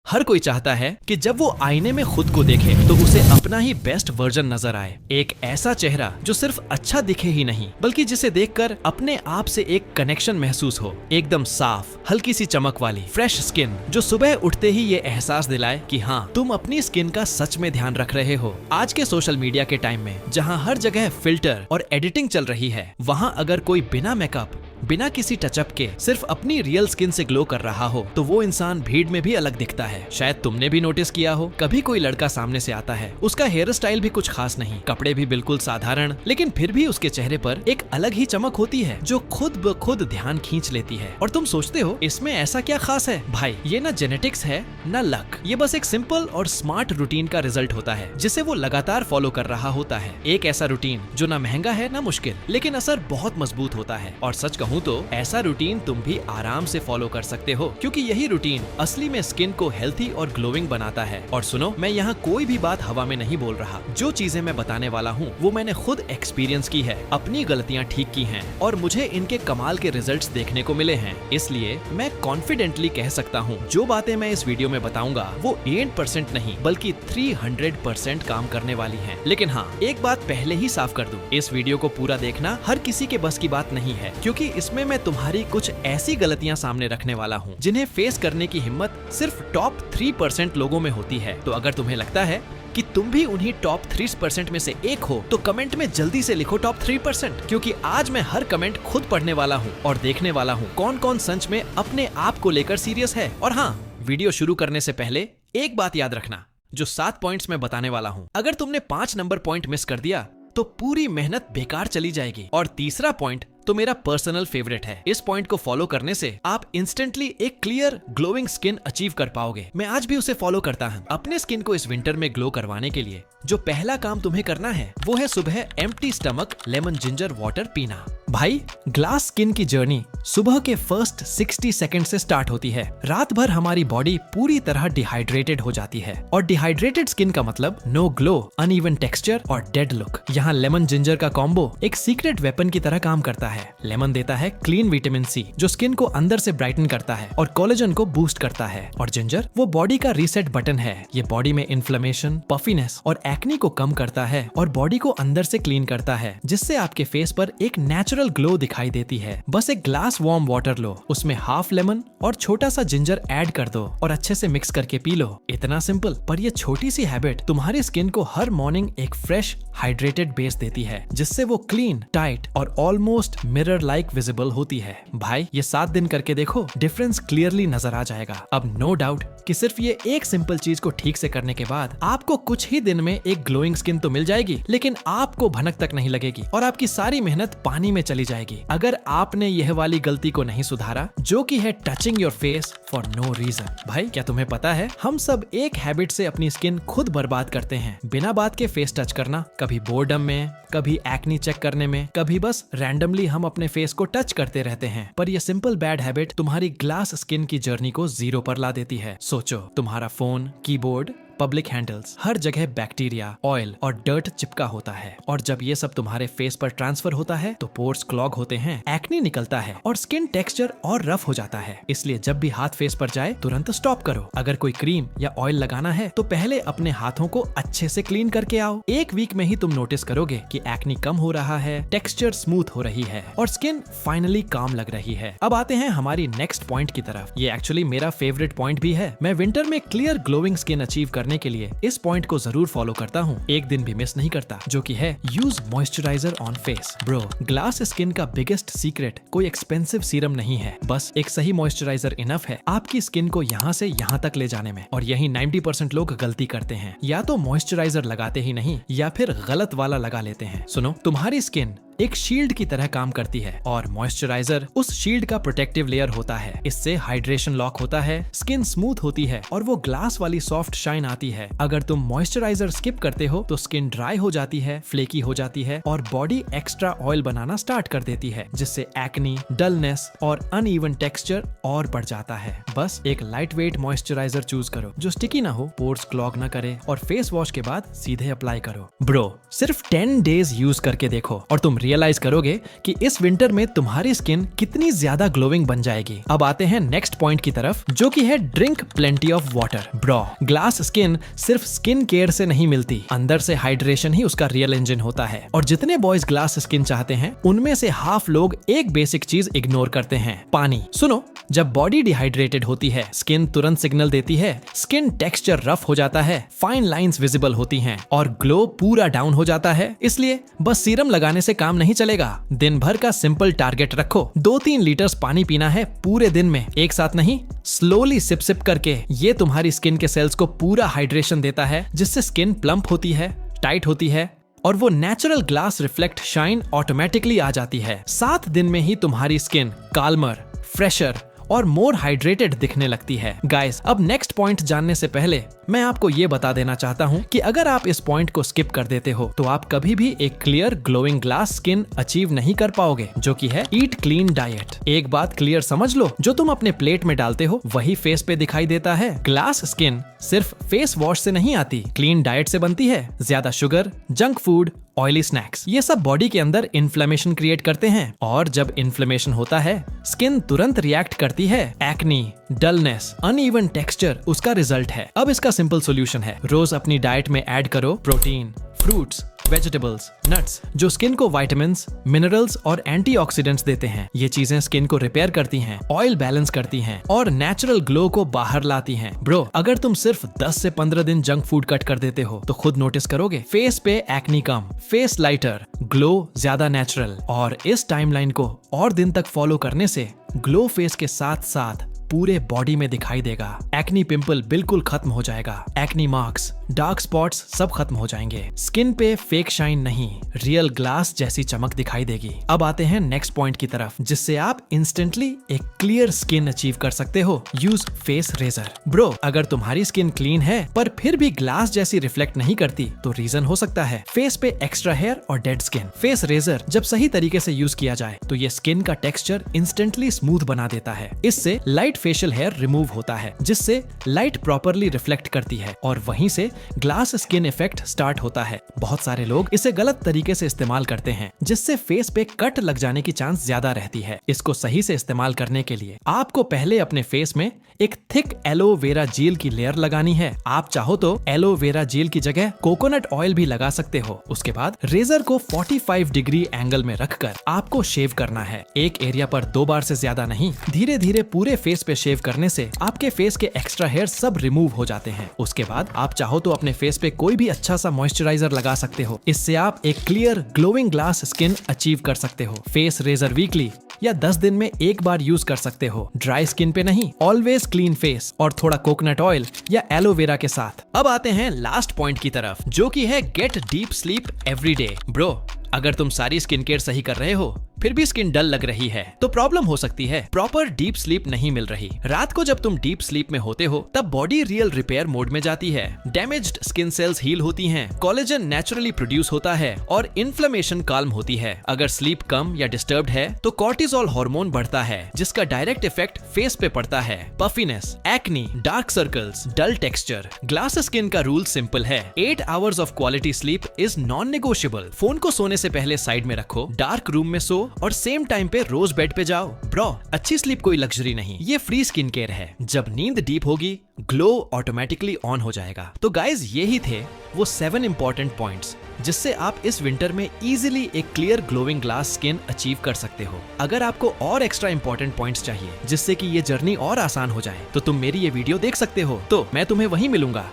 हर कोई चाहता है कि जब वो आईने में खुद को देखे तो उसे अपना ही बेस्ट वर्जन नजर आए। एक ऐसा चेहरा जो सिर्फ अच्छा दिखे ही नहीं बल्कि जिसे देखकर अपने आप से एक कनेक्शन महसूस हो। एकदम साफ, हल्की सी चमक वाली फ्रेश स्किन जो सुबह उठते ही ये एहसास दिलाए कि हाँ, तुम अपनी स्किन का सच में ध्यान रख रहे हो। आज के सोशल मीडिया के टाइम में जहाँ हर जगह फिल्टर और एडिटिंग चल रही है, वहाँ अगर कोई बिना मेकअप, बिना किसी टचअप के सिर्फ अपनी रियल स्किन से ग्लो कर रहा हो तो वो इंसान भीड़ में भी अलग दिखता है। शायद तुमने भी नोटिस किया हो, कभी कोई लड़का सामने से आता है, उसका हेयर स्टाइल भी कुछ खास नहीं, कपड़े भी बिल्कुल साधारण, लेकिन फिर भी उसके चेहरे पर एक अलग ही चमक होती है जो खुद ब खुद ध्यान खींच लेती है। और तुम सोचते हो इसमें ऐसा क्या खास है? भाई, ये ना जेनेटिक्स है ना लक, ये बस एक सिंपल और स्मार्ट रूटीन का रिजल्ट होता है जिसे वो लगातार फॉलो कर रहा होता है। एक ऐसा रूटीन जो ना महंगा है ना मुश्किल, लेकिन असर बहुत मजबूत होता है। और सच कहूँ तो ऐसा रूटीन तुम भी आराम से फॉलो कर सकते हो, क्योंकि यही रूटीन असली में स्किन को हेल्थी और ग्लोइंग बनाता है। और सुनो, मैं यहाँ कोई भी बात हवा में नहीं बोल रहा। जो चीजें मैं बताने वाला हूँ वो मैंने खुद एक्सपीरियंस की है, अपनी गलतियाँ ठीक की हैं और मुझे इनके कमाल के रिजल्ट्स देखने को मिले हैं। इसलिए मैं कॉन्फिडेंटली कह सकता हूँ जो बातें मैं इस वीडियो में बताऊंगा वो 8% नहीं बल्कि 300% काम करने वाली हैं। लेकिन हाँ, एक बात पहले ही साफ कर दूं, इस वीडियो को पूरा देखना हर किसी के बस की बात नहीं है, क्योंकि इसमें मैं तुम्हारी कुछ ऐसी गलतियां सामने रखने वाला हूं जिन्हें फेस करने की हिम्मत सिर्फ टॉप 3% लोगों में होती है। तो अगर तुम्हें लगता है कि तुम भी उन्हीं टॉप 3% में से एक हो तो कमेंट में जल्दी से लिखो टॉप 3%, क्योंकि आज मैं हर कमेंट खुद पढ़ने वाला हूँ और देखने वाला हूँ कौन कौन सच में अपने आप को लेकर सीरियस है। और हाँ, वीडियो शुरू करने से पहले एक बात याद रखना, जो 7 पॉइंट्स मैं बताने वाला हूँ, अगर तुमने 5 नंबर पॉइंट मिस कर दिया तो पूरी मेहनत बेकार चली जाएगी। और तीसरा पॉइंट तो मेरा पर्सनल फेवरेट है। इस पॉइंट को फॉलो करने से आप इंस्टेंटली एक क्लियर ग्लोइंग स्किन अचीव कर पाओगे। मैं आज भी उसे फॉलो करता हूँ। अपने स्किन को इस विंटर में ग्लो करवाने के लिए जो पहला काम तुम्हें करना है वो है सुबह empty stomach lemon ginger water पीना। भाई, ग्लास स्किन की जर्नी सुबह के फर्स्ट 60 सेकंड से स्टार्ट होती है। रात भर हमारी बॉडी पूरी तरह डिहाइड्रेटेड हो जाती है और डिहाइड्रेटेड स्किन का मतलब नो ग्लो, अनइवन टेक्सचर और डेड लुक। यहाँ लेमन जिंजर का कॉम्बो एक सीक्रेट वेपन की तरह काम करता है। लेमन देता है क्लीन विटामिन सी जो स्किन को अंदर से ब्राइटन करता है और कोलेजन को बूस्ट करता है। और जिंजर वो बॉडी का रीसेट बटन है। ये बॉडी में इन्फ्लेमेशन, पफीनेस और एक्ने को कम करता है और बॉडी को अंदर से क्लीन करता है, जिससे आपके फेस पर एक नेचुरल ग्लो दिखाई देती है। बस एक ग्लास वार्म वाटर लो, उसमें हाफ लेमन और छोटा सा जिंजर ऐड कर दो और अच्छे से मिक्स करके पी लो। इतना सिंपल, पर ये छोटी सी हैबिट तुम्हारी स्किन को हर मॉर्निंग एक फ्रेश हाइड्रेटेड बेस देती है, जिससे वो क्लीन, टाइट और ऑलमोस्ट मिरर लाइक विजिबल होती है। भाई, ये 7 दिन करके देखो, डिफरेंस क्लियरली नजर आ जाएगा। अब नो डाउट कि सिर्फ ये एक सिंपल चीज को ठीक से करने के बाद आपको कुछ ही दिन में एक ग्लोइंग स्किन तो मिल जाएगी, लेकिन आपको भनक तक नहीं लगेगी और आपकी सारी मेहनत पानी में चली जाएगी अगर आपने यह वाली गलती को नहीं सुधारा, जो कि है touching your face for no reason. भाई, क्या तुम्हें पता है हम सब एक हैबिट से अपनी स्किन खुद बर्बाद करते हैं। बिना बात के फेस टच करना, कभी बोर्डम में, कभी एक्नी चेक करने में, कभी बस रैंडमली हम अपने फेस को टच करते रहते हैं। पर ये सिंपल बैड हैबिट तुम्हारी ग्लास स्किन की जर्नी को 0 पर ला देती है। सोचो, तुम्हारा फोन, कीबोर्ड, पब्लिक हैंडल्स, हर जगह बैक्टीरिया, ऑयल और डर्ट चिपका होता है। और जब ये सब तुम्हारे फेस पर ट्रांसफर होता है तो पोर्स क्लॉग होते हैं, एक्ने निकलता है और स्किन टेक्सचर और रफ हो जाता है। इसलिए जब भी हाथ फेस पर जाए तुरंत स्टॉप करो। अगर कोई क्रीम या ऑयल लगाना है तो पहले अपने हाथों को अच्छे से क्लीन करके आओ। एक वीक में ही तुम नोटिस करोगे कि एक्ने कम हो रहा है, टेक्सचर स्मूथ हो रही है और स्किन फाइनली काम लग रही है। अब आते हैं हमारी नेक्स्ट पॉइंट की तरफ। ये एक्चुअली मेरा फेवरेट पॉइंट भी है। मैं विंटर में क्लियर ग्लोइंग स्किन अचीव करने के लिए इस पॉइंट को जरूर फॉलो करता हूँ, एक दिन भी मिस नहीं करता, जो कि है use moisturiser on face. Bro, glass skin का बिगेस्ट सीक्रेट कोई एक्सपेंसिव सीरम नहीं है, बस एक सही मॉइस्चराइजर इनफ है आपकी स्किन को यहाँ से यहाँ तक ले जाने में। और यही 90% लोग गलती करते हैं, या तो मॉइस्चराइजर लगाते ही नहीं या फिर गलत वाला लगा लेते हैं। सुनो, तुम्हारी स्किन एक शील्ड की तरह काम करती है और मॉइस्चराइजर उस शील्ड का प्रोटेक्टिव लेयर होता है। इससे हाइड्रेशन लॉक होता है, स्किन स्मूथ होती है और वो ग्लास वाली सॉफ्ट शाइन आती है। अगर तुम मॉइस्चराइजर स्किप करते हो तो स्किन ड्राई हो जाती है, फ्लेकी हो जाती है और बॉडी एक्स्ट्रा ऑयल बनाना स्टार्ट कर देती है, जिससे एक्नी, डलनेस और अनइवन टेक्सचर और बढ़ जाता है। बस एक लाइट वेट मॉइस्चराइजर चूज करो जो स्टिकी ना हो, पोर्स क्लॉग ना करे और फेस वॉश के बाद सीधे अप्लाई करो। ब्रो, सिर्फ 10 डेज यूज करके देखो और तुम रियलाइज करोगे कि इस विंटर में तुम्हारी स्किन कितनी ज्यादा ग्लोइंग बन जाएगी। अब आते हैं नेक्स्ट पॉइंट की तरफ, जो कि है drink plenty of water. Bro, glass skin सिर्फ स्किन केयर से नहीं मिलती, अंदर से हाइड्रेशन ही उसका रियल इंजन होता है। और जितने बॉयज ग्लास स्किन चाहते हैं, उनमें से हाफ लोग एक बेसिक चीज इग्नोर करते हैं, पानी। सुनो, जब बॉडी डिहाइड्रेटेड होती है, स्किन तुरंत सिग्नल देती है, स्किन टेक्सचर रफ हो जाता है, फाइन लाइंस विजिबल होती हैं और ग्लो पूरा डाउन हो जाता है। इसलिए बस सीरम लगाने से काम नहीं चलेगा। दिन भर का सिंपल टारगेट रखो, 2-3 लीटर्स पानी पीना है पूरे दिन में, एक साथ नहीं, स्लोली सिप सिप करके। ये तुम्हारी स्किन के सेल्स को पूरा हाइड्रेशन देता है, जिससे स्किन प्लम्प होती है, टाइट होती है और वो natural glass reflect shine automatically आ जाती है। 7 दिन में ही तुम्हारी स्किन काल्मर, फ्रेशर और मोर हाइड्रेटेड दिखने लगती है। गाइस, अब नेक्स्ट पॉइंट जानने से पहले मैं आपको ये बता देना चाहता हूँ कि अगर आप इस पॉइंट को स्किप कर देते हो तो आप कभी भी एक clear glowing glass skin achieve नहीं कर पाओगे, जो कि है ईट क्लीन डाइट। एक बात क्लियर समझ लो, जो तुम अपने प्लेट में डालते हो वही फेस पे दिखाई देता है। ग्लास स्किन सिर्फ फेस वॉश से नहीं आती, क्लीन डाइट से बनती है। ज्यादा sugar, junk food, oily snacks, ये सब बॉडी के अंदर इन्फ्लेमेशन क्रिएट करते हैं और जब इन्फ्लेमेशन होता है, स्किन तुरंत रिएक्ट करती है। एक्नी, डलनेस, अनइवन टेक्सचर उसका रिजल्ट है। अब इसका सिंपल सॉल्यूशन है, रोज अपनी डाइट में ऐड करो प्रोटीन, फ्रूट्स, वेजिटेबल्स, नट्स, जो स्किन को विटामिन्स, मिनरल्स और एंटीऑक्सीडेंट्स देते हैं। ये चीजें स्किन को रिपेयर करती हैं, ऑयल बैलेंस करती हैं और नेचुरल ग्लो को बाहर लाती हैं। ब्रो, अगर तुम सिर्फ 10 से 15 दिन जंक फूड कट कर देते हो तो खुद नोटिस करोगे, फेस पे एक्नी कम, फेस लाइटर, ग्लो ज्यादा नेचुरल। और इस टाइमलाइन को और दिन तक फॉलो करने से ग्लो फेस के साथ साथ पूरे बॉडी में दिखाई देगा। एक्नी पिंपल बिल्कुल खत्म हो जाएगा, एक्नी मार्क्स, डार्क स्पॉट्स सब खत्म हो जाएंगे। स्किन पे फेक शाइन नहीं, रियल ग्लास जैसी चमक दिखाई देगी। अब आते हैं नेक्स्ट पॉइंट की तरफ, जिससे आप इंस्टेंटली एक क्लियर स्किन अचीव कर सकते हो। Use face razor. ब्रो, अगर तुम्हारी स्किन क्लीन है पर फिर भी ग्लास जैसी रिफ्लेक्ट नहीं करती तो रीजन हो सकता है फेस पे एक्स्ट्रा हेयर और डेड स्किन। फेस रेजर जब सही तरीके से यूज किया जाए तो ये स्किन का टेक्सचर इंस्टेंटली स्मूथ बना देता है। इससे लाइट फेशियल हेयर रिमूव होता है, जिससे लाइट प्रॉपरली रिफ्लेक्ट करती है और वहीं से ग्लास स्किन इफेक्ट स्टार्ट होता है। बहुत सारे लोग इसे गलत तरीके से इस्तेमाल करते हैं, जिससे फेस पे कट लग जाने की चांस ज्यादा रहती है। इसको सही से इस्तेमाल करने के लिए आपको पहले अपने फेस में एक थिक एलोवेरा जेल की लेयर लगानी है। आप चाहो तो एलोवेरा जेल की जगह कोकोनट ऑयल भी लगा सकते हो। उसके बाद रेजर को 45 डिग्री एंगल में रखकर आपको शेव करना है। एक एरिया पर 2 बार से ज्यादा नहीं, धीरे धीरे पूरे फेस पे शेव करने से आपके फेस के एक्स्ट्रा हेयर सब रिमूव हो जाते हैं। उसके बाद आप चाहो तो अपने फेस पे कोई भी अच्छा सा मॉइस्चराइजर लगा सकते हो। इससे आप एक clear glowing glass skin achieve कर सकते हो। फेस रेजर वीकली या 10 दिन में एक बार यूज कर सकते हो। ड्राई स्किन पे नहीं, ऑलवेज क्लीन फेस और थोड़ा कोकोनट ऑयल या एलोवेरा के साथ। अब आते हैं लास्ट पॉइंट की तरफ, जो कि है gate deep sleep every day. Bro, अगर तुम सारी स्किन केयर सही कर रहे हो फिर भी स्किन डल लग रही है तो प्रॉब्लम हो सकती है, प्रॉपर डीप स्लीप नहीं मिल रही। रात को जब तुम डीप स्लीप में होते हो तब बॉडी रियल रिपेयर मोड में जाती है, डैमेज्ड स्किन सेल्स हील होती हैं, कोलेजन नेचुरली प्रोड्यूस होता है और इन्फ्लेमेशन काल्म होती है। अगर स्लीप कम या डिस्टर्ब्ड है तो कॉर्टिसोल हार्मोन बढ़ता है, जिसका डायरेक्ट इफेक्ट फेस पे पड़ता है। पफिनेस, एक्नी, डार्क सर्कल्स, डल टेक्सचर। ग्लास स्किन का रूल सिंपल है, 8 hours of quality sleep is non negotiable. Phone को सोने से पहले साइड में रखो, डार्क रूम में सो और सेम टाइम पे रोज बेड पे जाओ। ब्रो, अच्छी स्लीप कोई लग्जरी नहीं, ये फ्री स्किन केयर है। जब नींद डीप होगी ग्लो ऑटोमेटिकली ऑन हो जाएगा। तो गाइज, ये ही थे वो 7 इंपॉर्टेंट पॉइंट्स जिससे आप इस विंटर में इजीली एक clear glowing glass skin achieve कर सकते हो। अगर आपको और एक्स्ट्रा इंपॉर्टेंट पॉइंट्स चाहिए जिससे कि ये जर्नी और आसान हो जाए तो तुम मेरी ये वीडियो देख सकते हो। तो मैं तुम्हें वहीं मिलूंगा